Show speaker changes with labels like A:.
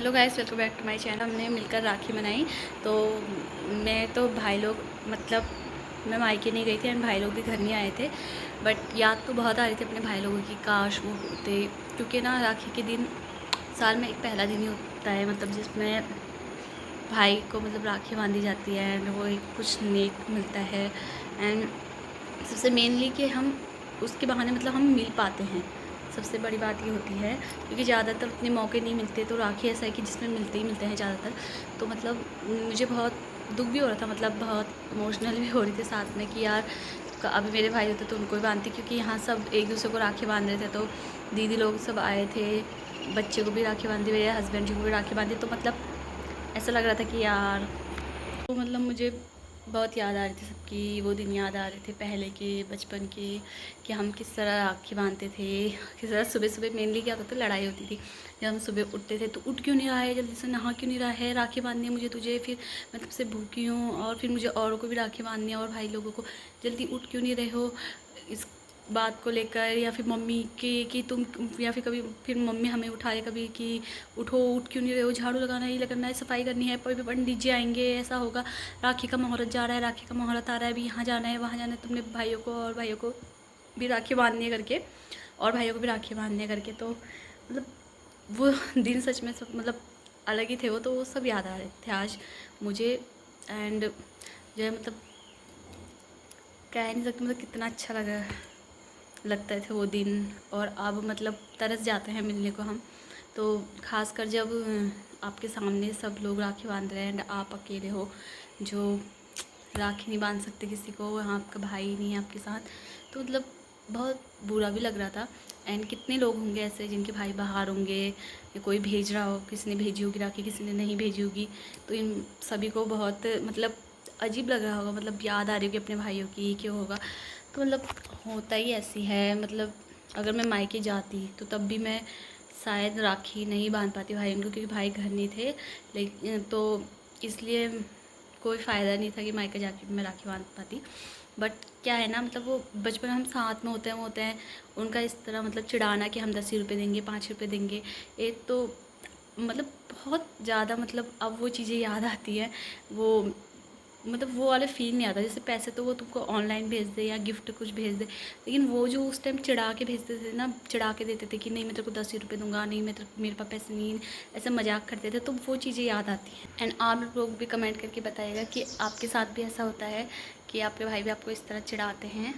A: Hello guys, welcome back to my channel. हमने मिलकर राखी बनाई। तो मैं तो भाई लोग मतलब मैं मायके नहीं गई थी एंड भाई लोग भी घर नहीं आए थे। बट याद तो बहुत आ रही थी अपने भाई लोगों की, काश वो होते। क्योंकि ना राखी के दिन साल में एक पहला दिन ही होता है मतलब जिसमें भाई को मतलब राखी बांधी जाती है एंड वो एक कुछ नेक मिलता है। एंड सबसे मेनली कि हम उसके बहाने मतलब हम मिल पाते हैं। सबसे बड़ी बात ये होती है क्योंकि ज़्यादातर उतने मौके नहीं मिलते, तो राखी ऐसा है कि जिसमें मिलते ही मिलते हैं ज़्यादातर। तो मतलब मुझे बहुत दुख भी हो रहा था, मतलब बहुत इमोशनल भी हो रही थी साथ में कि यार अभी मेरे भाई होते तो उनको भी बांधती, क्योंकि यहाँ सब एक दूसरे को राखी बांध रहे थे। तो दीदी लोग सब आए थे, बच्चे को भी राखी बांधी, मेरे हस्बैंड जी को भी राखी बांधी। तो मतलब ऐसा लग रहा था कि यार तो मतलब मुझे बहुत याद आ रही थी सबकी, वो दिन याद आ रहे थे पहले के बचपन के, कि हम किस तरह राखी बांधते थे। किस तरह सुबह सुबह मेनली क्या होता था, लड़ाई होती थी। जब हम सुबह उठते थे तो उठ क्यों नहीं रहा है, जल्दी से नहा क्यों नहीं रहा है, राखी बांधनी है मुझे तुझे, फिर मैं तब से भूखी हूँ और फिर मुझे औरों को भी राखी बांधनी है और भाई लोगों को, जल्दी उठ क्यों नहीं रहे हो। इस बात को लेकर या फिर मम्मी की कि तुम, या फिर कभी फिर मम्मी हमें उठाए कभी कि उठो, उठ क्यों नहीं रहे हो, झाड़ू लगाना है, ये करना है, सफाई करनी है, पंडित जी आएंगे, ऐसा होगा, राखी का मुहूर्त जा रहा है, राखी का मुहूर्त आ रहा है, अभी यहाँ जाना है वहाँ जाना है, तुमने भाइयों को और भाइयों को भी राखी बांधनी है करके, और भाइयों को भी राखी बांधनी है करके। तो मतलब वो दिन सच में सब मतलब अलग ही थे। वो सब याद आ रहे थे आज मुझे। एंड जो है मतलब कह नहीं सकती मतलब कितना अच्छा लगता थे वो दिन। और अब मतलब तरस जाते हैं मिलने को हम। तो खासकर जब आपके सामने सब लोग राखी बांध रहे हैं एंड आप अकेले हो जो राखी नहीं बांध सकते किसी को, वहाँ आपका भाई नहीं है आपके साथ। तो मतलब बहुत बुरा भी लग रहा था। एंड कितने लोग होंगे ऐसे जिनके भाई बाहर होंगे, या कोई भेज रहा हो, किसी ने भेजी होगी राखी, किसी ने नहीं भेजी होगी। तो इन सभी को बहुत मतलब अजीब लग रहा होगा, मतलब याद आ रही होगी अपने भाइयों की, क्यों होगा। तो मतलब होता ही ऐसी है। मतलब अगर मैं मायके जाती तो तब भी मैं शायद राखी नहीं बांध पाती भाई उनको, क्योंकि भाई घर नहीं थे। लेकिन तो इसलिए कोई फ़ायदा नहीं था कि मायके जाके भी मैं राखी बांध पाती। बट क्या है ना, मतलब वो बचपन में हम साथ में होते हैं, वो होते हैं उनका इस तरह मतलब चिढ़ाना कि हम 10 रुपये देंगे, 5 रुपये देंगे, एक तो मतलब बहुत ज़्यादा मतलब अब वो चीज़ें याद आती हैं। वो मतलब वो वाला फ़ील नहीं आता। जैसे पैसे तो वो तुमको ऑनलाइन भेज दे या गिफ्ट कुछ भेज दे, लेकिन वो जो उस टाइम चिढ़ा के भेजते थे ना, चिढ़ा के देते थे कि नहीं मैं तेरे को 10 रुपये दूंगा, नहीं मैं मेरे पास पैसे नहीं, ऐसे मजाक करते थे। तो वो चीज़ें याद आती हैं। एंड आप लोग भी कमेंट करके बताइएगा कि आपके साथ भी ऐसा होता है कि आपके भाई भी आपको इस तरह चिढ़ाते हैं।